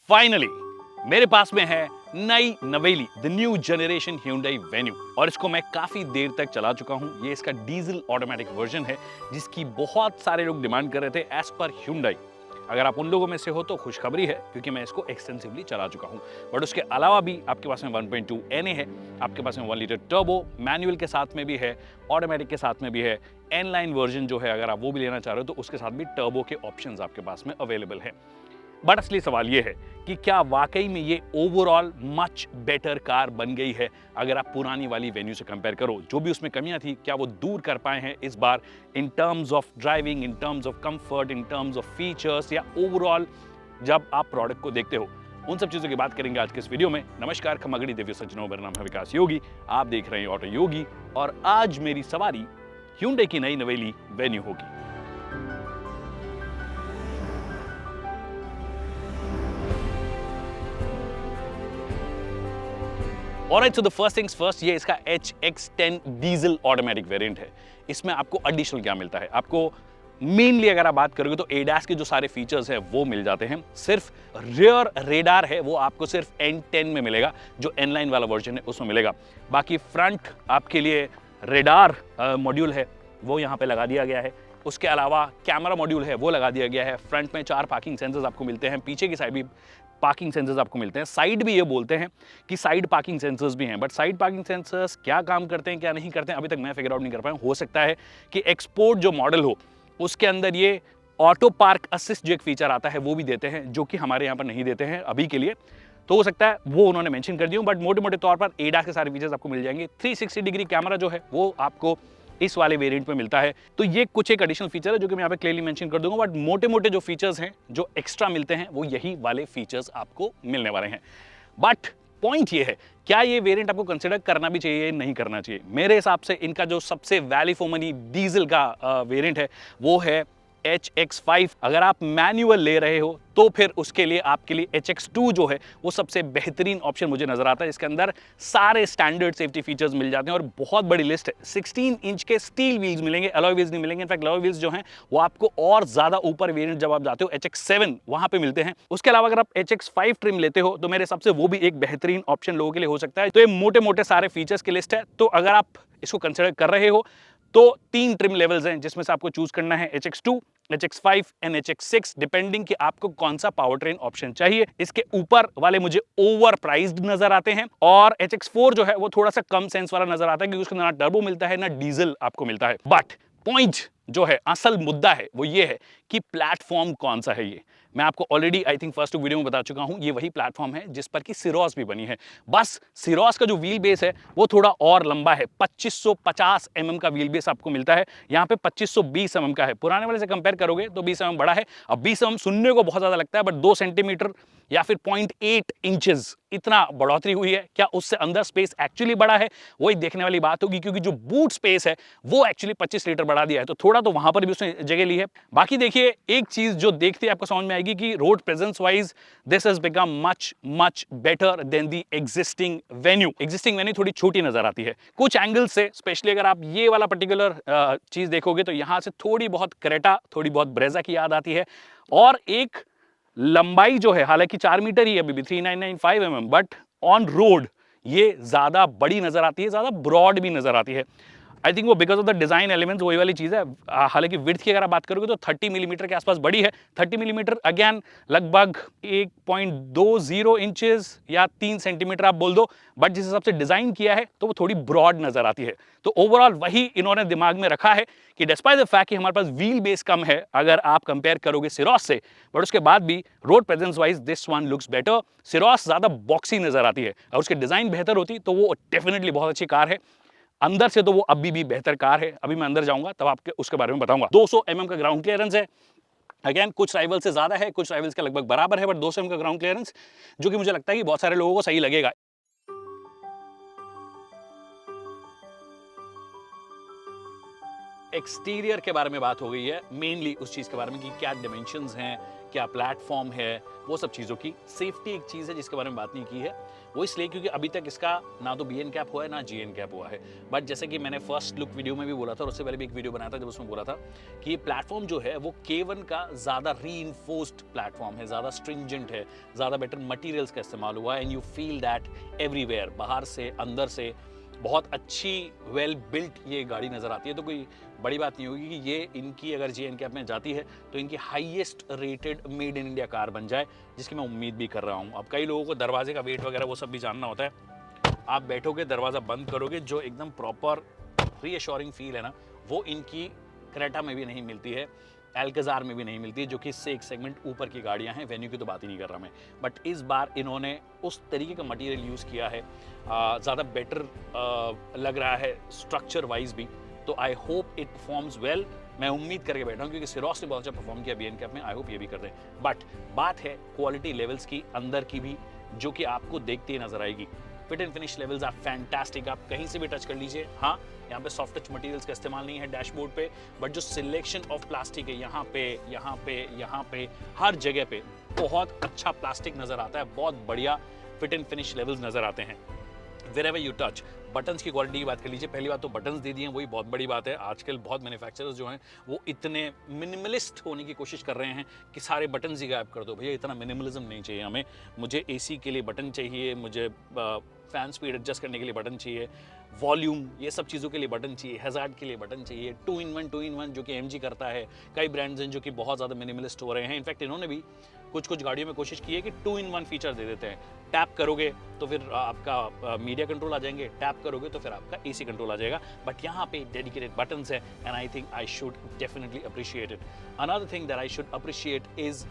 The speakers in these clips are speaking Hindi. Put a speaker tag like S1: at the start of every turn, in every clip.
S1: फाइनली मेरे पास में है नई नवेली the new generation Hyundai Venue और इसको मैं काफी देर तक चला चुका हूं। ये इसका डीजल ऑटोमेटिक वर्जन है जिसकी बहुत सारे लोग डिमांड कर रहे थे एज पर Hyundai। अगर आप उन लोगों में से हो तो खुशखबरी है क्योंकि मैं इसको एक्सटेंसिवली चला चुका हूं। बट उसके अलावा भी आपके पास में 1.2 NA है, आपके पास में 1 लीटर टर्बो मैनुअल के साथ में भी है, ऑटोमेटिक के साथ में भी है। एन लाइन वर्जन जो है अगर आप वो भी लेना चाह रहे हो तो उसके साथ भी टर्बो के ऑप्शंस आपके पास में अवेलेबल है। बट असली सवाल ये है कि क्या वाकई में ये ओवरऑल मच बेटर कार बन गई है अगर आप पुरानी वाली वेन्यू से कंपेयर करो। जो भी उसमें कमियां थी क्या वो दूर कर पाए हैं इस बार in terms of driving, in terms of comfort, in terms of features या ओवरऑल जब आप प्रोडक्ट को देखते हो। उन सब चीजों की बात करेंगे आज के इस वीडियो में। नमस्कार, खमगड़ी दिव्य सज्जनों, मेरा नाम है विकास योगी, आप देख रहे हैं ऑटो योगी और आज मेरी सवारी Hyundai की नई नवेली वेन्यू होगी। Alright, so the first things first, ये इसका HX10 डीजल ऑटोमेटिक वेरिएंट है। इसमें आपको एडिशनल क्या मिलता है? आपको मेनली अगर आप बात करोगे तो ADAS के जो सारे फीचर्स हैं वो मिल जाते हैं। सिर्फ रियर रेडार है वो आपको सिर्फ N10 में मिलेगा, जो N लाइन वाला वर्जन है उसमें मिलेगा। बाकी फ्रंट आपके लिए रेडार मॉड्यूल है वो यहाँ पे लगा दिया गया है। उसके अलावा कैमरा मॉड्यूल है वो लगा दिया गया है। फ्रंट में 4 पार्किंग सेंसर्स आपको मिलते हैं, पीछे की साइड भी पार्किंग सेंसर्स आपको मिलते हैं। साइड भी ये बोलते हैं कि साइड पार्किंग सेंसर्स भी हैं, बट साइड पार्किंग सेंसर्स क्या काम करते हैं क्या नहीं करते हैं अभी तक मैं फिगर आउट नहीं कर पाया। हो सकता है कि एक्सपोर्ट जो मॉडल हो उसके अंदर ये ऑटो पार्क असिस्ट जो एक फीचर आता है वो भी देते हैं, जो कि हमारे यहाँ पर नहीं देते हैं अभी के लिए। तो हो सकता है वो उन्होंने मेंशन कर दिया, बट मोटे मोटे तौर पर ADAS के सारे फीचर्स आपको मिल जाएंगे। 360 डिग्री कैमरा जो है वो आपको इस वाले वेरिएंट में मिलता है। तो ये कुछ एक एडिशनल फीचर है जो कि मैं यहाँ पे क्लियरली मेंशन कर दूंगा, बट मोटे मोटे जो फीचर्स हैं जो एक्स्ट्रा मिलते हैं वो यही वाले फीचर्स आपको मिलने वाले हैं। बट पॉइंट ये है, क्या ये वेरिएंट आपको कंसिडर करना भी चाहिए नहीं करना चाहिए? मेरे हिसाब से इनका जो सबसे वैल्यू फॉर मनी डीजल का वेरिएंट है वो है HX5। अगर आप मैनुअल ले रहे हो तो फिर उसके लिए आपके लिए HX2 जो है वो सबसे बेहतरीन ऑप्शन मुझे नजर आता है। इसके अंदर सारे स्टैंडर्ड सेफ्टी फीचर्स मिल जाते हैं और बहुत बड़ी लिस्ट है। 16 इंच के स्टील व्हील्स मिलेंगे, अलॉय व्हील्स नहीं मिलेंगे। इनफैक्ट अलॉय व्हील्स जो हैं वो आपको और ज्यादा ऊपर वेरिएंट जब आप जाते हो HX7 वहां पे मिलते हैं। उसके अलावा अगर आप HX5 ट्रिम लेते हो तो मेरे हिसाब से वो भी एक बेहतरीन ऑप्शन लोगों के लिए हो सकता है। तो ये मोटे मोटे सारे फीचर्स की लिस्ट है। तो अगर आप इसको कंसिडर कर रहे हो तो 3 ट्रिम लेवल्स हैं जिसमें से आपको चूज करना है HX2, HX5 and HX6 depending कि आपको कौन सा पावर ट्रेन ऑप्शन चाहिए। इसके ऊपर वाले मुझे ओवर प्राइस्ड नजर आते हैं और HX4 जो है वो थोड़ा सा कम सेंस वाला नजर आता है क्योंकि उसके अंदर ना टर्बो मिलता है ना डीजल आपको मिलता है। बट पॉइंट जो है, असल मुद्दा है वो ये है कि प्लेटफॉर्म कौन सा है। ये मैं आपको already I think first video में बता चुका हूं। ये वही प्लेटफॉर्म है जिस पर कि सिरोस भी बनी है। बस सिरोस का जो व्हील बेस है वो थोड़ा और लंबा है। 2550 mm का व्हील बेस आपको मिलता है, यहाँ पे 2520 mm का है। पुराने वाले से कंपेयर करोगे तो 20 mm बड़ा है। अब 20 mm सुनने को बहुत ज्यादा लगता है, बट 2 सेंटीमीटर या फिर 0.8 इंचेस इतना बढ़ोतरी हुई है। क्या उससे अंदर स्पेस एक्चुअली बड़ा है? वही देखने वाली बात होगी, क्योंकि जो बूट स्पेस है वो एक्चुअली 25 लीटर बढ़ा दिया है, तो थोड़ा तो वहां पर भी उसने जगह ली है। बाकी देखिए, एक चीज जो देखते आपको समझ में आएगी कि road presence wise this has become much much better than the existing venue. Existing venue थोड़ी छोटी नजर आती है कुछ एंगल से, स्पेशली अगर आप ये वाला पर्टिकुलर चीज देखोगे तो यहां से थोड़ी बहुत क्रेटा, थोड़ी बहुत ब्रेजा की याद आती है। और एक लंबाई जो है, हालांकि 4 मीटर ही अभी भी 3995 mm, बट ऑन रोड ये ज्यादा बड़ी नजर आती है, ज्यादा ब्रॉड भी नजर आती है। आई थिंक वो because of the design elements वही वाली चीज है। हालांकि विड्थ की अगर आप बात करोगे तो 30 मिलीमीटर के आसपास बड़ी है। 30 मिलीमीटर अगेन लगभग 1.20 इंचेस या 3 सेंटीमीटर आप बोल दो, बट जिस हिसाब से डिजाइन किया है तो वो थोड़ी ब्रॉड नजर आती है। तो ओवरऑल वही इन्होंने दिमाग में रखा है कि डिस्पाइट द फैक्ट कि हमारे पास व्हील बेस कम है अगर आप कंपेयर करोगे सिरोस से, बट उसके बाद भी road presence wise this one looks better. Syros ज्यादा बॉक्सी नजर आती है और उसकी डिजाइन बेहतर होती तो वो डेफिनेटली बहुत अच्छी कार है। अंदर से तो वो अभी भी बेहतर कार है। अभी मैं अंदर जाऊंगा तब आपके उसके बारे में बताऊंगा। 200 mm का ग्राउंड क्लियरेंस है। अगेन कुछ राइवल से ज्यादा है, कुछ राइवल्स के लगभग बराबर है, बट 200 mm का ग्राउंड क्लियरेंस जो कि मुझे लगता है कि बहुत सारे लोगों को सही लगेगा। एक्सटीरियर के बारे में बात हो गई है, मेनली उस चीज के बारे में कि क्या डिमेंशंस हैं, क्या प्लेटफॉर्म है, वो सब चीज़ों की। सेफ्टी एक चीज़ है जिसके बारे में बात नहीं की है, वो इसलिए क्योंकि अभी तक इसका ना तो BN कैप हुआ है ना GN कैप हुआ है। बट जैसे कि मैंने फर्स्ट लुक वीडियो में भी बोला था और उससे पहले भी एक वीडियो बनाया था जब उसमें बोला था कि ये प्लेटफॉर्म जो है वो K1 का ज़्यादा रीइंफोर्स्ड प्लेटफॉर्म है, ज़्यादा स्ट्रिंजेंट है, ज़्यादा बेटर मटीरियल्स का इस्तेमाल हुआ है and you feel that everywhere, बाहर से अंदर से बहुत अच्छी वेल बिल्ट ये गाड़ी नज़र आती है। तो कोई बड़ी बात नहीं होगी कि ये इनकी अगर GN कैप में जाती है तो इनकी highest rated made in India car बन जाए, जिसकी मैं उम्मीद भी कर रहा हूँ। अब कई लोगों को दरवाजे का वेट वगैरह वो सब भी जानना होता है। आप बैठोगे, दरवाज़ा बंद करोगे, जो एकदम प्रॉपर रीअश्योरिंग फील है ना, वो इनकी क्रेटा में भी नहीं मिलती है, एल्कजार में भी नहीं मिलती है, जो कि इससे एक सेगमेंट ऊपर की गाड़ियां हैं। वेन्यू की तो बात ही नहीं कर रहा मैं, बट इस बार इन्होंने उस तरीके का मटेरियल यूज़ किया है, ज़्यादा बेटर लग रहा है स्ट्रक्चर वाइज भी। तो I hope it performs well. मैं उम्मीद करके बैठा हूँ क्योंकि सिरोस ने बहुत अच्छा परफॉर्म किया BN कैप में, आई होप ये भी कर दें। बट बात है क्वालिटी लेवल्स की अंदर की भी, जो कि आपको देखते ही नजर आएगी। Fit and finish levels are fantastic, आप कहीं से भी टच कर लीजिए। हाँ, यहाँ पे सॉफ्ट टच मटेरियल्स का इस्तेमाल नहीं है डैशबोर्ड पे, बट जो सिलेक्शन ऑफ प्लास्टिक है यहाँ पे हर जगह पे बहुत अच्छा प्लास्टिक नजर आता है, बहुत बढ़िया फिट एंड फिनिश लेवल्स नजर आते हैं। Wherever you touch, बटन्स की क्वालिटी की बात कर लीजिए। पहली बात तो बटन्स दे दिए हैं, वही बहुत बड़ी बात है। आजकल बहुत मैन्युफैक्चरर्स जो हैं वो इतने मिनिमलिस्ट होने की कोशिश कर रहे हैं कि सारे बटन्स ही गायब कर दो। भैया इतना मिनिमलिज्म नहीं चाहिए हमें। मुझे AC के लिए बटन चाहिए, मुझे फैन स्पीड एडजस्ट करने के लिए बटन चाहिए, वॉल्यूम, ये सब चीज़ों के लिए बटन चाहिए, हैज़ार्ड के लिए बटन चाहिए, 2-in-1 जो कि MG करता है। कई ब्रांड्स हैं जो कि बहुत ज़्यादा मिनिमलिस्ट हो रहे हैं। इनफैक्ट इन्होंने भी कुछ गाड़ियों में कोशिश की है कि 2-in-1 फीचर दे देते हैं। टैप करोगे तो फिर आपका मीडिया कंट्रोल आ जाएंगे, टैप करोगे तो फिर आपका AC कंट्रोल आ जाएगा। बट यहाँ पे डेडिकेटेड बटन्स है and I think I should definitely appreciate it. Another thing that I should appreciate is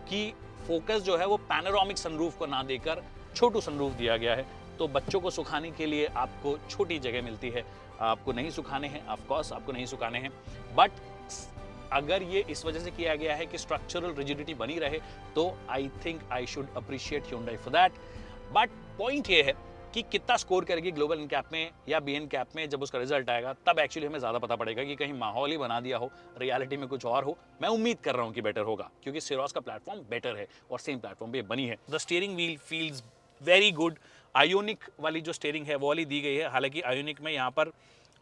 S1: कि फोकस जो है वो पैनोरामिक सनरूफ को ना देकर छोटू सनरूफ दिया गया है। तो बच्चों को सुखाने के लिए आपको छोटी जगह मिलती है, आपको नहीं सुखाने हैं, ऑफ कोर्स आपको नहीं सुखाने हैं। बट अगर ये इस वजह से किया गया है कि स्ट्रक्चरल रिजिडिटी बनी रहे, तो I think I should appreciate Hyundai for that. But point ये है कि कितना स्कोर करेगी ग्लोबल इन कैप में या BN कैप में, जब उसका रिजल्ट आएगा तब एक्चुअली हमें ज़्यादा पता पड़ेगा कि कहीं माहौल ही बना दिया हो, रियलिटी में कुछ और हो। मैं उम्मीद कर रहा हूँ कि बेटर होगा क्योंकि सिरोस का प्लेटफॉर्म बेटर है और सेम प्लेटफॉर्म पे बनी है। The steering wheel feels very good. Ionic वाली जो स्टीयरिंग है वो वाली दी गई है। हालांकि आयोनिक में यहाँ पर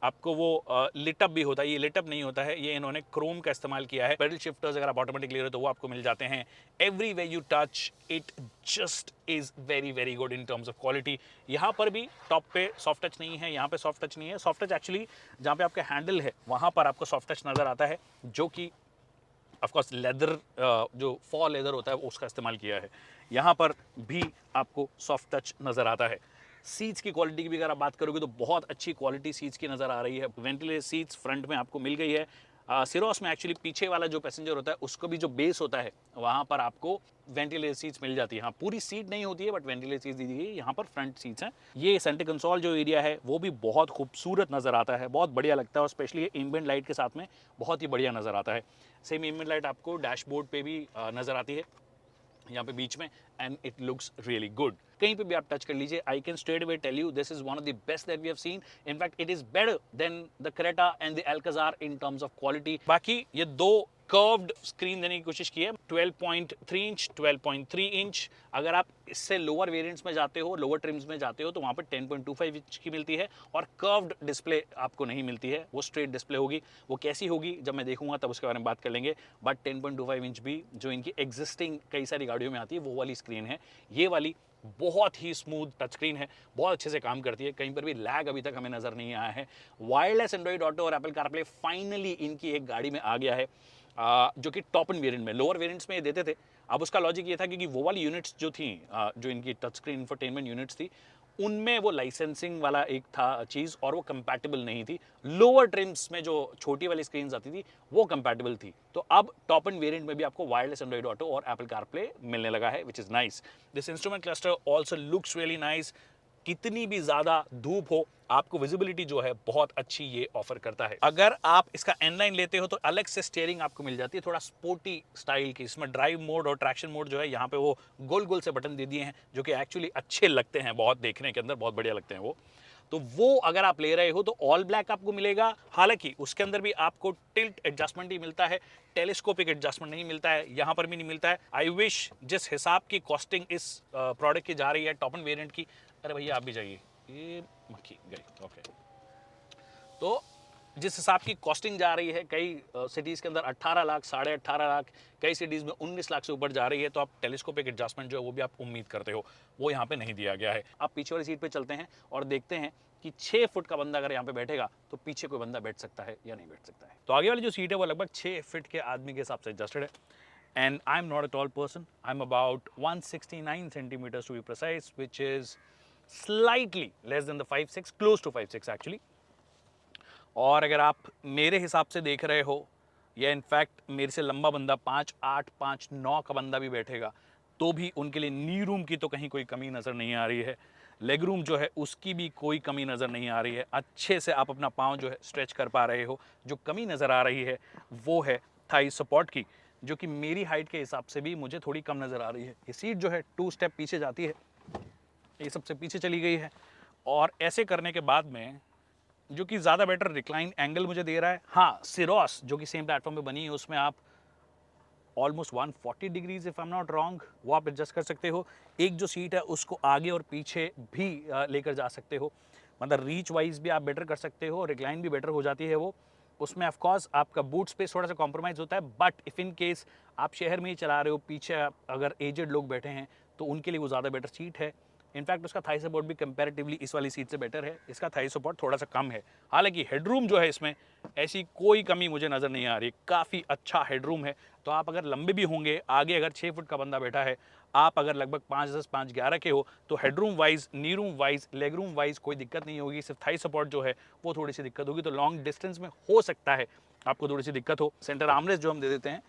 S1: आपको वो लिटअप भी होता है, ये लिटअप नहीं होता है, ये इन्होंने क्रोम का इस्तेमाल किया है। पेडल शिफ्टर्स अगर आप ऑटोमेटिक ले रहे हो तो वो आपको मिल जाते हैं। Every way you touch it just is very very good in terms of quality. यहाँ पर भी टॉप पे सॉफ्ट टच नहीं है, यहाँ पे सॉफ्ट टच नहीं है। सॉफ्ट टच एक्चुअली जहाँ पे आपका हैंडल है वहाँ पर आपको सॉफ्ट टच नज़र आता है, जो कि ऑफकोर्स लेदर जो फॉल लेदर होता है उसका इस्तेमाल किया है। यहाँ पर भी आपको सॉफ्ट टच नज़र आता है। सीट्स की क्वालिटी की भी अगर आप बात करोगे तो बहुत अच्छी क्वालिटी सीट्स की नज़र आ रही है। वेंटिलेटेड सीट्स फ्रंट में आपको मिल गई है। सिरोस में एक्चुअली पीछे वाला जो पैसेंजर होता है उसको भी जो बेस होता है वहाँ पर आपको वेंटिलेटेड सीट्स मिल जाती है। हाँ, पूरी सीट नहीं होती है बट वेंटिलेटेड सीट्स दी गई है। यहाँ पर फ्रंट सीट्स हैं। ये सेंटर कंसोल जो एरिया है वो भी बहुत खूबसूरत नज़र आता है, बहुत बढ़िया लगता है और स्पेशली एम्बिएंट लाइट के साथ में बहुत ही बढ़िया नज़र आता है। सेम एम्बिएंट लाइट आपको डैशबोर्ड पे भी नज़र आती है यहाँ पे बीच में, and it looks really good. कहीं पे भी आप टच कर लीजिए, I can straight away tell you this is one of the best that we have seen. In fact it is better than the Creta and the Alcazar in terms of quality. बाकी ये दो कर्व्ड स्क्रीन देने की कोशिश की है, 12.3 इंच, 12.3 इंच। अगर आप इससे लोअर वेरिएंट्स में जाते हो, लोअर ट्रिम्स में जाते हो तो वहाँ पर 10.25 इंच की मिलती है और कर्व्ड डिस्प्ले आपको नहीं मिलती है, वो स्ट्रेट डिस्प्ले होगी। वो कैसी होगी जब मैं देखूंगा तब उसके बारे में बात कर लेंगे। बट 10.25 इंच भी जो इनकी एग्जिस्टिंग कई सारी गाड़ियों में आती है वो वाली स्क्रीन है। ये वाली बहुत ही स्मूथ टच स्क्रीन है, बहुत अच्छे से काम करती है, कहीं पर भी लैग अभी तक हमें नज़र नहीं आया है। वायरलेस एंड्रॉइड ऑटो और एप्पल कारप्ले फाइनली इनकी एक गाड़ी में आ गया है, जो कि टॉप एंड वेरिएंट में। लोअर वेरिएंट्स में ये देते थे। अब उसका लॉजिक ये था क्योंकि वो वाली यूनिट्स जो थी, जो इनकी टच स्क्रीन इंफोटेनमेंट यूनिट्स थी, उनमें वो लाइसेंसिंग वाला एक था चीज़ और वो कंपैटिबल नहीं थी। लोअर ट्रिम्स में जो छोटी वाली स्क्रीन आती थी वो कंपैटिबल थी। तो अब टॉप एंड वेरिएंट में भी आपको वायरलेस एंड्रॉइड ऑटो और एप्पल कारप्ले मिलने लगा है, which is nice. This instrument cluster also looks really nice. कितनी भी ज़्यादा धूप हो, आपको विजिबिलिटी जो है बहुत अच्छी ये ऑफर करता है। अगर आप इसका N-line लेते हो तो अलग से स्टीयरिंग आपको मिल जाती है, थोड़ा स्पोर्टी स्टाइल की। इसमें ड्राइव मोड और ट्रैक्शन मोड जो है यहाँ पे वो गोल गोल से बटन दे दिए हैं जो कि एक्चुअली अच्छे लगते हैं, बहुत देखने के अंदर बहुत बढ़िया लगते हैं वो। तो वो अगर आप ले रहे हो तो ऑल ब्लैक आपको मिलेगा। हालांकि उसके अंदर भी आपको टिल्ट एडजस्टमेंट ही मिलता है, टेलीस्कोपिक एडजस्टमेंट नहीं मिलता है, यहाँ पर भी नहीं मिलता है। आई विश जिस हिसाब की कॉस्टिंग इस प्रोडक्ट की जा रही है टॉप एंड वेरिएंट की, अरे भैया आप भी जाइए, ये मक्खी गई, ओके। तो जिस हिसाब की कॉस्टिंग जा रही है, कई सिटीज़ के अंदर 18 लाख, 18.5 लाख, कई सिटीज़ में 19 लाख से ऊपर जा रही है, तो आप टेलीस्कोपिक एडजस्टमेंट जो है वो भी आप उम्मीद करते हो, वो यहाँ पे नहीं दिया गया है। आप पीछे वाली सीट पे चलते हैं और देखते हैं कि 6 फुट का बंदा अगर यहाँ पे बैठेगा तो पीछे कोई बंदा बैठ सकता है या नहीं बैठ सकता है। तो आगे वाली जो सीट है वो लगभग 6 फीट के आदमी के हिसाब से एडजस्टेड है। And I am not a tall person, I am about 169 centimetres to be precise, which is slightly less than the 5'6", close to 5'6" actually. और अगर आप मेरे हिसाब से देख रहे हो, या इनफैक्ट मेरे से लंबा बंदा 5'8", 5'9" का बंदा भी बैठेगा तो भी उनके लिए नी रूम की तो कहीं कोई कमी नज़र नहीं आ रही है। लेग रूम जो है उसकी भी कोई कमी नज़र नहीं आ रही है। अच्छे से आप अपना पाँव जो है स्ट्रेच कर पा रहे हो। जो कमी नज़र आ रही है वो है थाई सपोर्ट की, जो कि मेरी हाइट के हिसाब से भी मुझे थोड़ी कम नज़र आ रही है। ये सीट जो है 2 स्टेप पीछे जाती है, ये सबसे पीछे चली गई है। और ऐसे करने के बाद में जो कि ज़्यादा बेटर रिक्लाइन एंगल मुझे दे रहा है। हाँ, सिरोस जो कि सेम प्लेटफॉर्म पे बनी है उसमें आप almost 140 degrees if I am not wrong वो आप एडजस्ट कर सकते हो। एक जो सीट है उसको आगे और पीछे भी लेकर जा सकते हो, मतलब रीच वाइज भी आप बेटर कर सकते हो, रिक्लाइन भी बेटर हो जाती है वो। उसमें ऑफ कोर्स आपका बूट स्पेस थोड़ा सा कॉम्प्रोमाइज़ होता है, बट इफ़ इन केस आप शहर में ही चला रहे हो, पीछे अगर एजेड लोग बैठे हैं तो उनके लिए वो ज़्यादा बेटर सीट है। इनफैक्ट उसका थाई सपोर्ट भी कंपैरेटिवली इस वाली सीट से बेटर है, इसका थाई सपोर्ट थोड़ा सा कम है। हालांकि हेडरूम जो है इसमें ऐसी कोई कमी मुझे नज़र नहीं आ रही, काफ़ी अच्छा हेडरूम है। तो आप अगर लंबे भी होंगे, आगे अगर 6 फुट का बंदा बैठा है, आप अगर लगभग 5'10", 5'11" के हो, तो हेडरूम वाइज, नी room wise, leg room wise कोई दिक्कत नहीं होगी। सिर्फ थाई सपोर्ट जो है वो थोड़ी सी दिक्कत होगी। तो लॉन्ग डिस्टेंस में हो सकता है आपको थोड़ी सी दिक्कत हो। सेंटर आर्मरेस्ट जो हम दे देते हैं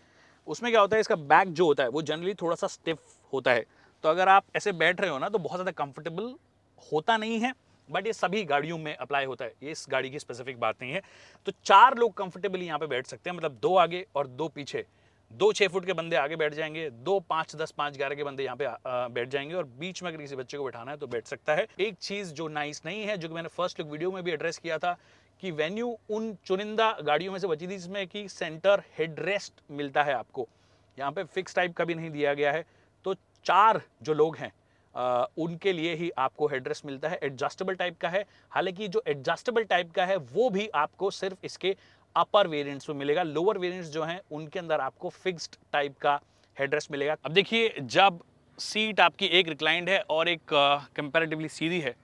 S1: उसमें क्या होता है, इसका बैक जो होता है वो जनरली थोड़ा सा स्टिफ होता है। तो अगर आप ऐसे बैठ रहे हो ना तो बहुत ज़्यादा कंफर्टेबल होता नहीं है, बट ये सभी गाड़ियों में अप्लाई होता है, ये इस गाड़ी की स्पेसिफिक बात नहीं है। तो 4 लोग कंफर्टेबली यहाँ पे बैठ सकते हैं, मतलब 2 आगे और 2 पीछे। 2 6 फुट के बंदे आगे बैठ जाएंगे, 2 5'10", 5'11" के बंदे यहाँ पे बैठ जाएंगे, और बीच में अगर किसी बच्चे को बैठाना है तो बैठ सकता है। एक चीज़ जो नाइस नहीं है, जो कि मैंने फर्स्ट लुक वीडियो में भी एड्रेस किया था, कि वेन्यू उन चुनिंदा गाड़ियों में से बची थी जिसमें कि सेंटर हेडरेस्ट मिलता है आपको, यहाँ पे फिक्स टाइप का भी नहीं दिया गया है। तो 4 जो लोग हैं उनके लिए ही आपको हेडरेस्ट मिलता है, एडजस्टेबल टाइप का है। हालांकि जो एडजस्टेबल टाइप का है वो भी आपको सिर्फ इसके अपर वेरिएंट्स में मिलेगा, लोअर वेरिएंट्स जो हैं उनके अंदर आपको फिक्स्ड टाइप का हेडरेस्ट मिलेगा। अब देखिए, जब सीट आपकी एक रिक्लाइंड है और एक कंपैरेटिवली सीधी है,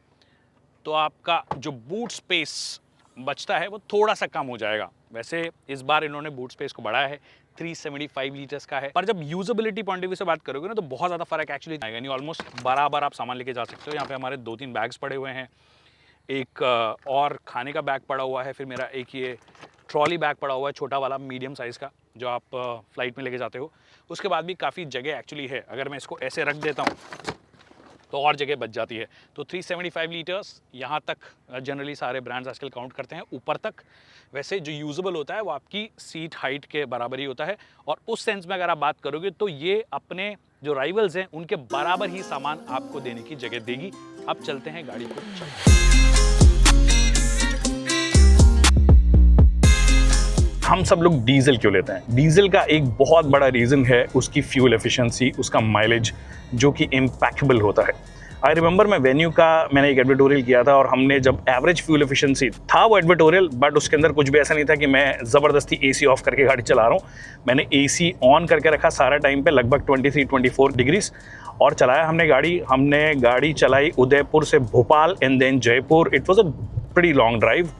S1: तो आपका जो बूट स्पेस बचता है वो थोड़ा सा कम हो जाएगा। वैसे इस बार इन्होंने बूट स्पेस को बढ़ाया है, 375 लीटर्स का है, पर जब यूजेबिलिटी पॉइंट ऑफ व्यू से बात करोगे ना तो बहुत ज़्यादा फर्क एक्चुअली आएगा नहीं। ऑलमोस्ट बराबर आप सामान लेके जा सकते हो। यहाँ पे हमारे 2-3 बैग्स पड़े हुए हैं, एक और खाने का बैग पड़ा हुआ है, फिर मेरा एक ये ट्रॉली बैग पड़ा हुआ है छोटा वाला, मीडियम साइज़ का, जो आप फ्लाइट में लेके जाते हो। उसके बाद भी काफ़ी जगह एक्चुअली है, अगर मैं इसको ऐसे रख देता हूँ तो और जगह बच जाती है। तो 375 लीटर्स यहाँ तक जनरली सारे ब्रांड्स आजकल काउंट करते हैं, ऊपर तक। वैसे जो यूजेबल होता है वो आपकी सीट हाइट के बराबर ही होता है, और उस सेंस में अगर आप बात करोगे तो ये अपने जो राइवल्स हैं उनके बराबर ही सामान आपको देने की जगह देगी। अब चलते हैं गाड़ी को हम सब लोग डीजल क्यों लेते हैं? डीजल का एक बहुत बड़ा रीज़न है उसकी फ्यूल एफिशिएंसी, उसका माइलेज जो कि इम्पैक्टेबल होता है। आई रिमेंबर मैं वेन्यू का मैंने एक एडवर्टोरियल किया था, और हमने जब एवरेज फ्यूल एफिशिएंसी था वो एडवर्टोरियल, बट उसके अंदर कुछ भी ऐसा नहीं था कि मैं ज़बरदस्ती एसी ऑफ करके गाड़ी चला रहा हूँ। मैंने एसी ऑन करके रखा सारा टाइम पे, लगभग 23-24 डिग्रीज, और चलाया हमने गाड़ी चलाई उदयपुर से Bhopal and then Jaipur. It was a pretty long drive,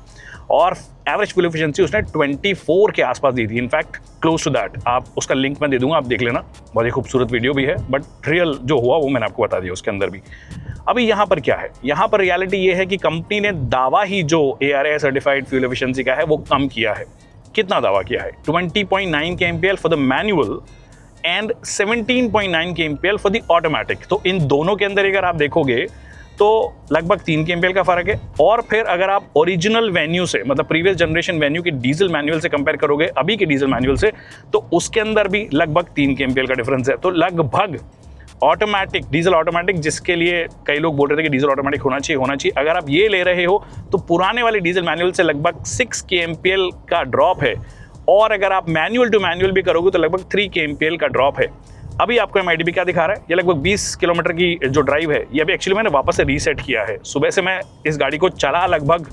S1: और एवरेज फ्यूल एफिशिएंसी उसने 24 के आसपास दी थी, इनफैक्ट क्लोज टू दैट। आप उसका लिंक मैं दे दूंगा, आप देख लेना, बहुत ही खूबसूरत वीडियो भी है, बट रियल जो हुआ वो मैंने आपको बता दिया उसके अंदर भी। अभी यहाँ पर क्या है, यहाँ पर रियलिटी ये है कि कंपनी ने दावा ही जो ARAI सर्टिफाइड फ्यूल एफिशिएंसी का है वो कम किया है। कितना दावा किया है? 20.9 kmpl for the manual and 17.9 kmpl for the automatic. तो इन दोनों के अंदर अगर आप देखोगे तो लगभग 3 kmpl का फर्क है। और फिर अगर आप ओरिजिनल वेन्यू से, मतलब प्रीवियस जनरेशन वेन्यू के डीजल मैनुअल से कंपेयर करोगे अभी के डीजल मैनुअल से, तो उसके अंदर भी लगभग 3 kmpl का डिफरेंस है। तो लगभग ऑटोमेटिक, डीजल ऑटोमेटिक, जिसके लिए कई लोग बोल रहे थे कि डीजल ऑटोमेटिक होना चाहिए। अगर आप ये ले रहे हो तो पुराने वाले डीजल मैनुअल से लगभग 6 kmpl का ड्रॉप है, और अगर आप मैनुअल टू मैनुअल भी करोगे तो लगभग 3 kmpl का ड्रॉप है। अभी आपको MIDB क्या दिखा रहा है, ये लगभग 20 किलोमीटर की जो ड्राइव है, ये अभी एक्चुअली मैंने वापस से रीसेट किया है। सुबह से मैं इस गाड़ी को चला लगभग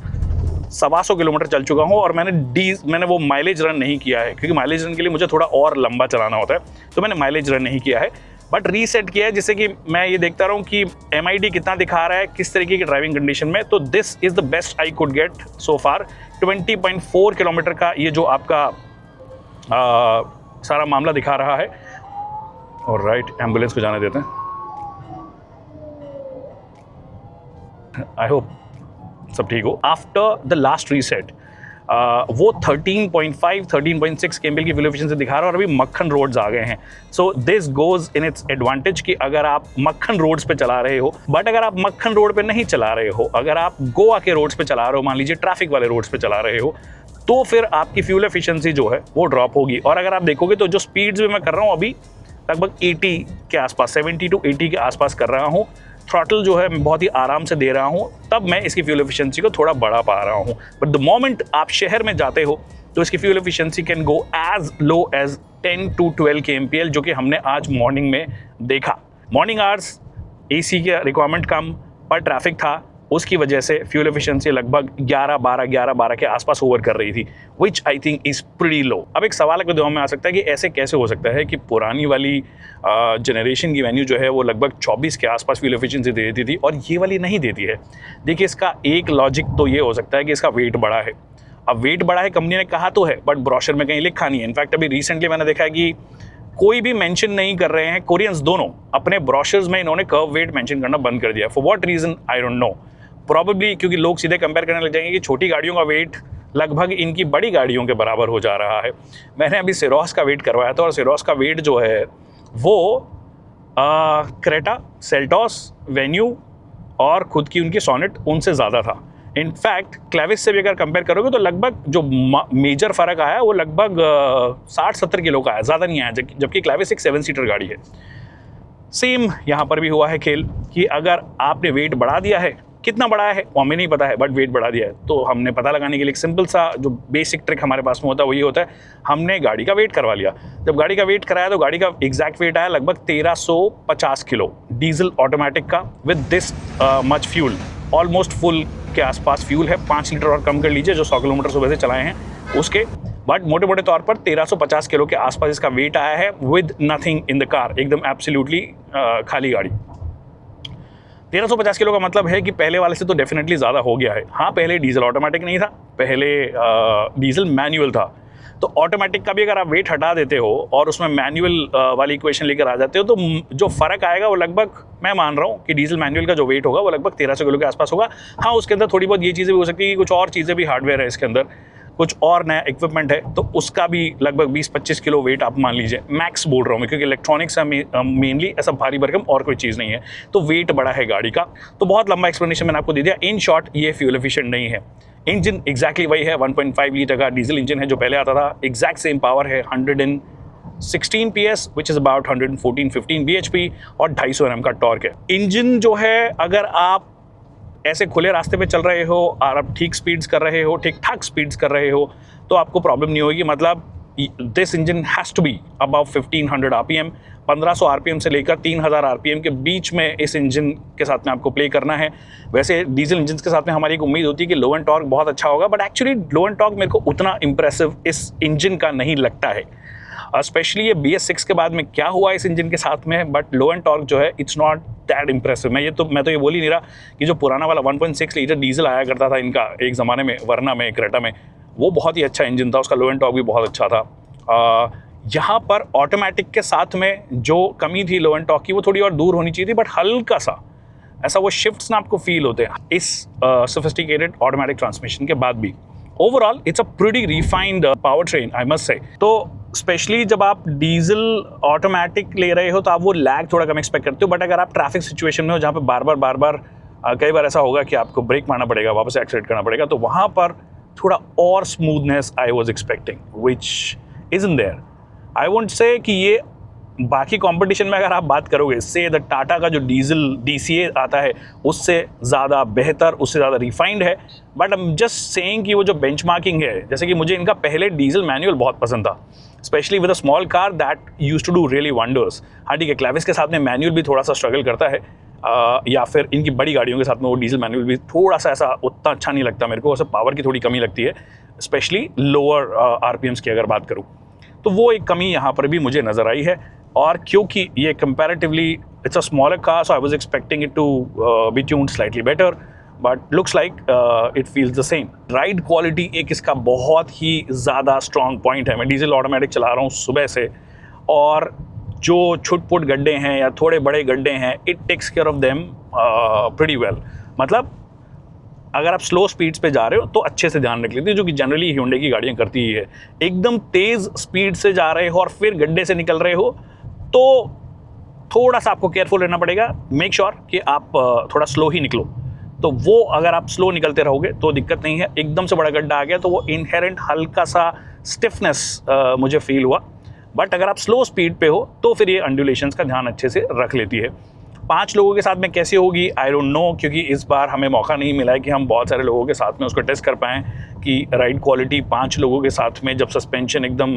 S1: 125 किलोमीटर चल चुका हूँ, और मैंने वो माइलेज रन नहीं किया है, क्योंकि माइलेज रन के लिए मुझे थोड़ा और लंबा चलाना होता है, तो मैंने माइलेज रन नहीं किया है, बट रीसेट किया है, जिससे कि मैं ये देखता रहूँ कि MID कितना दिखा रहा है, किस तरीके की ड्राइविंग कंडीशन में। तो this is the best I could get so far. 20.4 kilometre का ये जो आपका सारा मामला दिखा रहा है। और राइट, एम्बुलेंस को जाने देते हैं। आई होप सब ठीक हो। आफ्टर द लास्ट रीसेट वो 13.5 13.6 kmpl की फ्यूल एफिशिएंसी दिखा रहा है, और अभी मक्खन रोड्स आ गए हैं। So this goes in its advantage कि अगर आप मक्खन रोड्स पे चला रहे हो, बट अगर आप मक्खन रोड पे नहीं चला रहे हो, अगर आप गोवा के रोड्स पे चला रहे हो, मान लीजिए ट्रैफिक वाले रोड्स पे चला रहे हो, तो फिर आपकी फ्यूल एफिशिएंसी जो है वो ड्रॉप होगी। और अगर आप देखोगे तो जो स्पीड्स भी मैं कर रहा हूँ अभी लगभग 80 के आसपास, 70 to 80 के आसपास कर रहा हूँ। थ्रॉटल जो है मैं बहुत ही आराम से दे रहा हूँ, तब मैं इसकी फ्यूल एफिशिएंसी को थोड़ा बढ़ा पा रहा हूँ। बट द मोमेंट आप शहर में जाते हो तो इसकी fuel efficiency can go as low as 10 to 12 kmpl, जो कि हमने आज मॉर्निंग में देखा। मॉर्निंग आवर्स AC का रिक्वायरमेंट कम, पर ट्रैफिक था, उसकी वजह से फ्यूल एफिशिएंसी लगभग 11-12 के आसपास ओवर कर रही थी, विच आई थिंक इज़ प्रीटी लो। अब एक सवाल आपके दिमाग में आ सकता है कि ऐसे कैसे हो सकता है कि पुरानी वाली जनरेशन की वेन्यू जो है वो लगभग 24 के आसपास फ्यूल एफिशिएंसी दे देती थी और ये वाली नहीं देती है। देखिए, इसका एक लॉजिक तो ये हो सकता है कि इसका वेट बड़ा है। अब वेट बड़ा है, कंपनी ने कहा तो है, बट ब्रोशर में कहीं लिखा नहीं है। इनफैक्ट अभी रिसेंटली मैंने देखा है कि कोई भी मेंशन नहीं कर रहे हैं, कोरियंस दोनों अपने ब्रोशर्स में इन्होंने कर्व वेट मेंशन करना बंद कर दिया। For what reason I don't know, probably क्योंकि लोग सीधे कंपेयर करने लग जाएंगे कि छोटी गाड़ियों का वेट लगभग इनकी बड़ी गाड़ियों के बराबर हो जा रहा है। मैंने अभी सिरोस का वेट करवाया था, और सिरोस का वेट जो है वो क्रेटा, सेल्टॉस, वेन्यू और खुद की उनकी सोनेट उनसे ज़्यादा था। इनफैक्ट क्लेविस से भी अगर कंपेयर करोगे तो लगभग जो मेजर फ़र्क आया वो लगभग 60-70 किलो का आया, ज़्यादा नहीं आया, जबकि क्लेविस एक 7 सीटर गाड़ी है। सेम यहाँ पर भी हुआ है खेल कि अगर आपने वेट बढ़ा दिया है, कितना बढ़ाया है वो हमें नहीं पता है, बट वेट बढ़ा दिया है, तो हमने पता लगाने के लिए एक सिंपल सा जो बेसिक ट्रिक हमारे पास में होता है वो ये होता है, हमने गाड़ी का वेट करवा लिया। जब गाड़ी का वेट कराया तो गाड़ी का एग्जैक्ट वेट आया लगभग 1350 किलो डीजल ऑटोमेटिक का, with this much fuel, almost full के आसपास फ्यूल है। 5 लीटर और कम कर लीजिए जो 100 किलोमीटर सुबह से चलाए हैं उसके, बट मोटे मोटे तौर पर 1350 किलो के आसपास इसका वेट आया है, with nothing in the car, एकदम एब्सोल्युटली खाली गाड़ी। 1350 किलो का मतलब है कि पहले वाले से तो डेफिनेटली ज़्यादा हो गया है। हाँ, पहले डीजल ऑटोमेटिक नहीं था, पहले डीजल मैनुअल था। तो ऑटोमेटिक का भी अगर आप वेट हटा देते हो और उसमें मैनुअल वाली इक्वेशन लेकर आ जाते हो, तो जो फ़र्क आएगा वो लगभग, मैं मान रहा हूँ कि डीजल मैनुअल का जो वेट होगा वो लगभग 1300 किलो के आसपास होगा। हाँ, उसके अंदर थोड़ी बहुत ये चीज़ें भी हो सकती है कि कुछ और चीज़ें भी, हार्डवेयर है इसके अंदर, कुछ और नया इक्विपमेंट है, तो उसका भी लगभग 20-25 किलो वेट आप मान लीजिए, मैक्स बोल रहा हूँ मैं, क्योंकि इलेक्ट्रॉनिक्स मेनली ऐसा भारी भरकम और कोई चीज़ नहीं है, तो वेट बड़ा है गाड़ी का। तो बहुत लंबा एक्सप्लेनेशन मैंने आपको दे दिया। इन शॉर्ट, ये फ्यूल एफिशिएंट नहीं है। इंजन एग्जैक्टली वही है, 1.5 लीटर का डीजल इंजन है जो पहले आता था, एग्जैक्ट सेम पावर है, 116 PS, which is about 114-15 bhp, और 250 Nm का टॉर्क है। इंजन जो है, अगर आप ऐसे खुले रास्ते पे चल रहे हो और आप ठीक स्पीड्स कर रहे हो, ठीक ठाक स्पीड्स कर रहे हो, तो आपको प्रॉब्लम नहीं होगी। मतलब this engine has to be about 1500 RPM, 1500 RPM से लेकर 3000 RPM के बीच में इस इंजन के साथ में आपको प्ले करना है। वैसे डीजल इंजन के साथ में हमारी एक उम्मीद होती है कि लो एंड टॉर्क बहुत अच्छा होगा, but actually low and torque मेरे को उतना इंप्रेसिव इस इंजन का नहीं लगता है, स्पेशली ये BS6 के बाद में क्या हुआ इस इंजन के साथ में। बट लो एंड टॉर्क जो है, इट्स नॉट दैट इंप्रेसिव। मैं तो ये बोल ही नहीं रहा कि जो पुराना वाला 1.6 लीटर डीजल आया करता था इनका एक ज़माने में, वरना में, क्रेटा में, वो बहुत ही अच्छा इंजन था, उसका लो एंड टॉर्क भी बहुत अच्छा था। यहाँ पर ऑटोमेटिक के साथ में जो कमी थी लो एंड टॉर्क की, वो थोड़ी और दूर होनी चाहिए थी, बट हल्का सा ऐसा वो शिफ्ट्स ना आपको फील होते हैं इस सोफिस्टिकेटेड ऑटोमेटिक ट्रांसमिशन के बाद भी। Overall it's a pretty refined power train, I must say. तो स्पेशली जब आप डीजल ऑटोमेटिक ले रहे हो तो आप वो लैग थोड़ा कम एक्सपेक्ट करते हो, बट अगर आप ट्रैफिक सिचुएशन में हो जहाँ पे बार बार कई बार ऐसा होगा कि आपको ब्रेक मारना पड़ेगा, वापस एक्सीलरेट करना पड़ेगा, तो वहाँ पर थोड़ा और smoothness I was expecting, which isn't there. I won't say कि ये बाकी कंपटीशन में अगर आप बात करोगे, से द टाटा का जो डीजल DCA आता है उससे ज़्यादा बेहतर, उससे ज़्यादा रिफाइंड है। But I am just saying कि वो जो बेंचमार्किंग है, जैसे कि मुझे इनका पहले डीजल मैनुअल बहुत पसंद था, specially with a small car that used to do really wonders. हाँ ठीक है, क्लैविस के साथ में मैनुअल भी थोड़ा सा स्ट्रगल करता है, या फिर इनकी बड़ी गाड़ियों के साथ में वो डीजल मैनुअल भी थोड़ा सा ऐसा उतना अच्छा नहीं लगता मेरे को, उससे पावर की थोड़ी कमी लगती है, स्पेशली लोअर RPMs की अगर बात करूँ तो वो एक कमी यहाँ पर भी मुझे नज़र आई है। और क्योंकि ये comparatively it's a smaller car, so I was expecting it to be tuned slightly better, but looks like it feels the same. Ride quality एक इसका बहुत ही ज़्यादा स्ट्रॉन्ग पॉइंट है। मैं डीजल ऑटोमेटिक चला रहा हूँ सुबह से, और जो छुट-पुट गड्ढे हैं या थोड़े बड़े गड्ढे हैं, it takes care of them pretty well. मतलब अगर आप स्लो स्पीड्स पे जा रहे हो तो अच्छे से ध्यान रख लेती है, जो कि जनरली Hyundai की गाड़ियाँ करती ही है। एकदम तेज़ स्पीड से जा रहे हो और फिर गड्ढे से निकल रहे हो तो थोड़ा सा आपको केयरफुल रहना पड़ेगा। मेक श्योर कि आप थोड़ा स्लो ही निकलो। तो वो अगर आप स्लो निकलते रहोगे तो दिक्कत नहीं है। एकदम से बड़ा गड्ढा आ गया तो वो इनहेरेंट हल्का सा स्टिफनेस मुझे फील हुआ। बट अगर आप स्लो स्पीड पे हो तो फिर ये अंडुलेशंस का ध्यान अच्छे से रख लेती है। 5 लोगों के साथ में कैसी होगी आई डोंट नो, क्योंकि इस बार हमें मौका नहीं मिला है कि हम बहुत सारे लोगों के साथ में उसको टेस्ट कर पाएँ कि राइड क्वालिटी 5 लोगों के साथ में, जब सस्पेंशन एकदम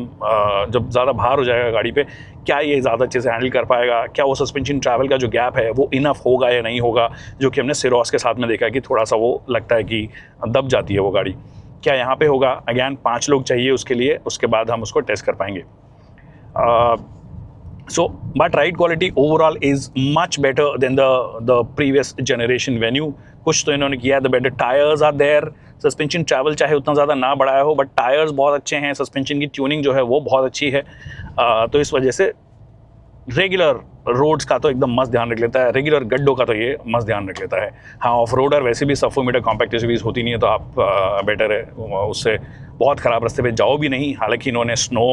S1: जब ज़्यादा भार हो जाएगा गाड़ी पे, क्या ये ज़्यादा अच्छे से हैंडल कर पाएगा, क्या वो सस्पेंशन ट्रैवल का जो गैप है वो इनफ होगा या नहीं होगा, जो कि हमने सिरोस के साथ में देखा है कि थोड़ा सा वो लगता है कि दब जाती है वो गाड़ी। क्या यहाँ पे होगा? अगैन 5 लोग चाहिए उसके लिए, उसके बाद हम उसको टेस्ट कर पाएंगे। So, but ride quality overall is much better than the previous generation Venue. कुछ तो इन्होंने किया है, the better tires are there, suspension travel चाहे उतना ज़्यादा ना बढ़ाया हो, बट टायर्स बहुत अच्छे हैं, सस्पेंशन की ट्यूनिंग जो है वो बहुत अच्छी है। तो इस वजह से रेगुलर रोड्स का तो एकदम मस्त ध्यान रख लेता है, रेगुलर गड्ढों का तो ये मस्त ध्यान रख लेता है। हाँ, ऑफ रोडर वैसे भी सफोमीटर कॉम्पैक्ट एसयूवीज होती नहीं है, तो आप बेटर है उससे बहुत ख़राब रास्ते पे जाओ भी नहीं। हालांकि इन्होंने स्नो,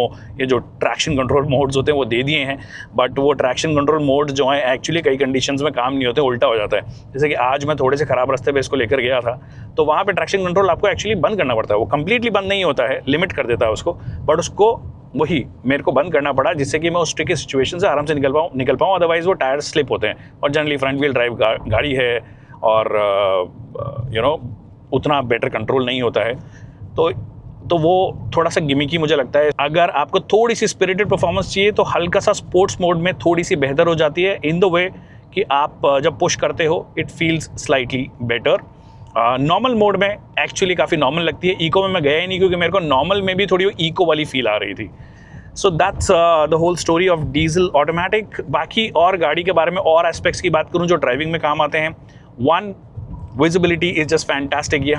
S1: ये जो ट्रैक्शन कंट्रोल मोड्स होते हैं वो दे दिए हैं, बट वो ट्रैक्शन कंट्रोल मोड जो है एक्चुअली कई कंडीशंस में काम नहीं होते, उल्टा हो जाता है। जैसे कि आज मैं थोड़े से ख़राब रास्ते पे इसको लेकर गया था, तो वहाँ पे ट्रैक्शन कंट्रोल आपको एक्चुअली बंद करना पड़ता है। वो कंप्लीटली बंद नहीं होता है, लिमिट कर देता है उसको, बट उसको वही मेरे को बंद करना पड़ा, जिससे कि मैं उस ट्रिकी सिचुएशन से आराम से निकल पाऊँ। अदरवाइज़ वो टायर स्लिप होते हैं, और जनरली फ्रंट व्हील ड्राइव गाड़ी है और उतना बेटर कंट्रोल नहीं होता है, तो वो थोड़ा सा गिमिकी मुझे लगता है। अगर आपको थोड़ी सी स्पिरिटेड परफॉर्मेंस चाहिए तो हल्का सा स्पोर्ट्स मोड में थोड़ी सी बेहतर हो जाती है, इन द वे कि आप जब पुश करते हो it feels slightly better. Normal mode में एक्चुअली काफ़ी नॉर्मल लगती है। इको में मैं गया ही नहीं, क्योंकि मेरे को नॉर्मल में भी थोड़ी वो इको वाली फील आ रही थी। So that's the whole story of diesel automatic. बाकी और गाड़ी के बारे में और एस्पेक्ट्स की बात करूं जो ड्राइविंग में काम आते हैं, one, visibility is just fantastic. ये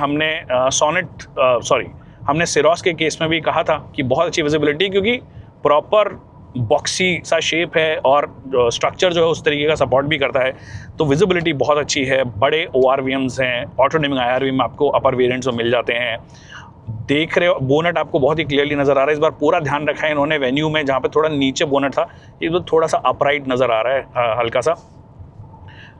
S1: हमने सिरोस के केस में भी कहा था कि बहुत अच्छी विजिबिलिटी, क्योंकि प्रॉपर बॉक्सी सा शेप है और स्ट्रक्चर जो है उस तरीके का सपोर्ट भी करता है, तो विजिबिलिटी बहुत अच्छी है। बड़े ORVMs हैं, ऑटोडिमिंग IRVM आपको अपर वेरिएंट्स में मिल जाते हैं। देख रहे हो बोनट आपको बहुत ही क्लियरली नज़र आ रहा है। इस बार पूरा ध्यान रखा है इन्होंने वेन्यू में, जहाँ पे थोड़ा नीचे बोनट था, ये तो थोड़ा सा अपराइट नज़र आ रहा है हल्का सा।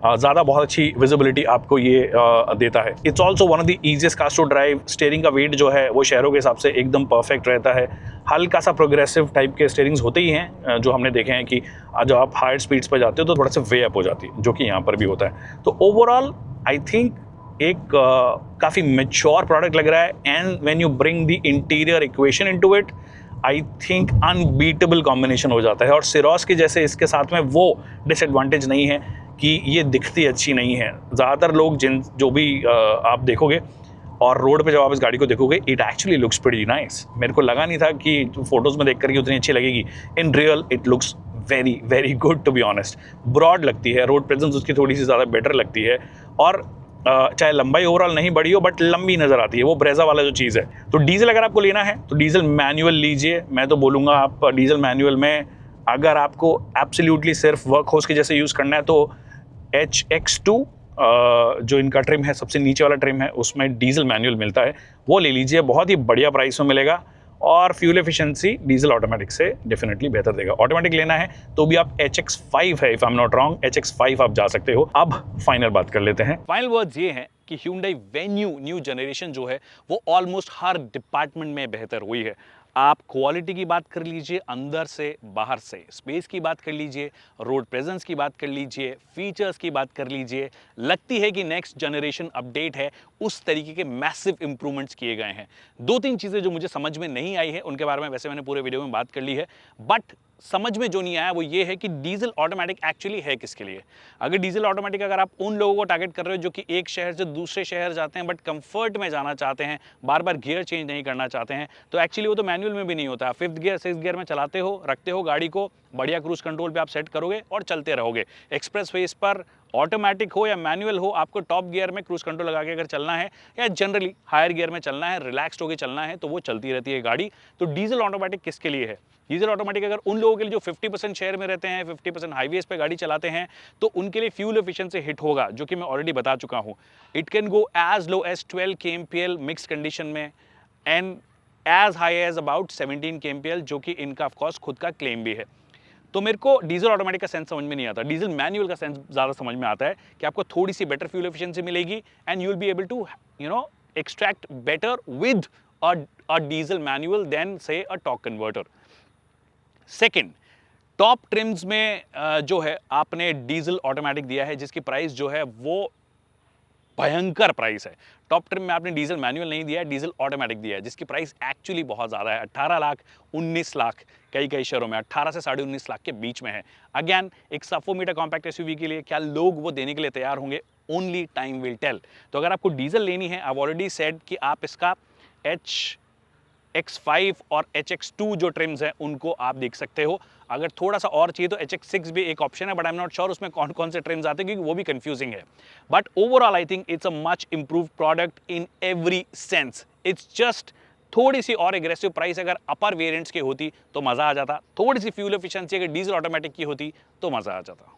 S1: ज़्यादा बहुत अच्छी विजिबिलिटी आपको ये देता है। It's also one of the easiest cars to drive. Steering का वेट जो है वो शहरों के हिसाब से एकदम परफेक्ट रहता है। हल्का सा प्रोग्रेसिव टाइप के स्टीयरिंग्स होते ही हैं, जो हमने देखे हैं कि जब आप हायर स्पीड्स पर जाते हो तो थोड़ा सा वे अप हो जाती है, जो कि यहाँ पर भी होता है। तो ओवरऑल आई थिंक एक काफ़ी मैच्योर प्रोडक्ट लग रहा है, and when you bring the interior equation into it, I think unbeatable combination हो जाता है। और सिरोस के जैसे इसके साथ में वो डिसएडवांटेज नहीं है कि ये दिखती अच्छी नहीं है। ज़्यादातर लोग जो भी आप देखोगे और रोड पे जब आप इस गाड़ी को देखोगे, it actually looks pretty nice. मेरे को लगा नहीं था कि फोटोज़ में देख करके उतनी अच्छी लगेगी। In real it looks very very good to be honest. Broad लगती है, रोड प्रेजेंस उसकी थोड़ी सी ज़्यादा बेटर लगती है, और चाहे लंबाई ओवरऑल नहीं बड़ी हो बट लंबी नज़र आती है, वो ब्रेजा वाला जो चीज़ है। तो डीजल अगर आपको लेना है तो डीजल मैनुअल लीजिए। मैं तो बोलूँगा आप डीजल मैनुअल में अगर आपको एब्सोल्युटली सिर्फ वर्क हाउस के जैसे यूज़ करना है तो HX2 जो इनका ट्रिम है, सबसे नीचे वाला ट्रिम है, उसमें डीजल मैनुअल मिलता है, वो ले लीजिए। बहुत ही बढ़िया प्राइस में मिलेगा, और फ्यूल एफिशिएंसी डीजल ऑटोमेटिक से डेफिनेटली बेहतर देगा। ऑटोमेटिक लेना है तो भी आप HX5 है, if I am not wrong, HX5 आप जा सकते हो। अब फाइनल बात कर लेते हैं। फाइनल वर्ड्स ये हैं कि Hyundai Venue न्यू जनरेशन जो है वो ऑलमोस्ट हर डिपार्टमेंट में बेहतर हुई है। आप क्वालिटी की बात कर लीजिए, अंदर से बाहर से स्पेस की बात कर लीजिए, रोड प्रेजेंस की बात कर लीजिए, फीचर्स की बात कर लीजिए, लगती है कि नेक्स्ट जनरेशन अपडेट है, उस तरीके के मैसिव इंप्रूवमेंट्स किए गए हैं। 2-3 चीज़ें जो मुझे समझ में नहीं आई है उनके बारे में वैसे मैंने पूरे वीडियो में बात कर ली है, बट समझ में जो नहीं आया वो ये है कि डीजल ऑटोमेटिक एक्चुअली है किसके लिए। अगर डीजल ऑटोमेटिक अगर आप उन लोगों को टारगेट कर रहे हो जो कि एक शहर से दूसरे शहर जाते हैं बट कंफर्ट में जाना चाहते हैं, बार बार गियर चेंज नहीं करना चाहते हैं, तो एक्चुअली वो तो मैनुअल में भी नहीं होता। 5th गियर 6th गियर में चलाते हो, रखते हो गाड़ी को, बढ़िया क्रूज कंट्रोल पे आप सेट करोगे और चलते रहोगे। एक्सप्रेस वेज पर ऑटोमेटिक हो या मैनुअल हो, आपको टॉप गियर में क्रूज कंट्रोल लगा के अगर चलना है या जनरली हायर गियर में चलना है, रिलैक्स्ड होकर चलना है, तो वो चलती रहती है गाड़ी। तो डीजल ऑटोमेटिक किसके लिए है? डीजल ऑटोमेटिक अगर उन लोगों के लिए जो 50% शहर में रहते हैं, 50% हाईवेज पे गाड़ी चलाते हैं, तो उनके लिए फ्यूल एफिशिएंसी हिट होगा, जो कि मैं ऑलरेडी बता चुका हूं। It can go as low as 12 kmpl mix condition में and as high as about 17 kmpl, जो कि इनका ऑफकोर्स खुद का क्लेम भी है। तो मेरे को डीजल ऑटोमेटिक का सेंस समझ में नहीं आता, डीजल मैनुअल का सेंस ज़्यादा समझ में आता है कि आपको थोड़ी सी बेटर फ्यूल एफिशिएंसी मिलेगी and you will be able to extract better with a diesel manual than से a torque converter. Second, top trims में जो है आपने डीजल ऑटोमेटिक दिया है जिसकी प्राइस जो है वो भयंकर प्राइस है। टॉप ट्रिम में आपने डीजल मैनुअल नहीं दिया है, डीजल ऑटोमेटिक दिया है, जिसकी प्राइस एक्चुअली बहुत ज़्यादा है। 18 लाख 19 लाख कई कई शहरों में 18 से 19.5 लाख के बीच में है। अगेन एक सब 4 मीटर कॉम्पैक्ट एसयूवी के लिए क्या लोग वो देने के लिए तैयार होंगे, ओनली टाइम विल टेल। तो अगर आपको डीजल लेनी है, आई ऑलरेडी सेड कि आप इसका HX5 और HX2 जो ट्रिम्स हैं उनको आप देख सकते हो। अगर थोड़ा सा और चाहिए तो HX6 भी एक ऑप्शन है, but I am not sure उसमें कौन कौन से ट्रिम्स आते हैं क्योंकि वो भी कंफ्यूजिंग है। But overall I think it's a much improved product in every sense. It's just थोड़ी सी और एग्रेसिव प्राइस अगर अपर वेरिएंट्स की होती तो मजा आ जाता, थोड़ी सी फ्यूल एफिशिएंसी अगर डीजल ऑटोमेटिक की होती तो मजा आ जाता।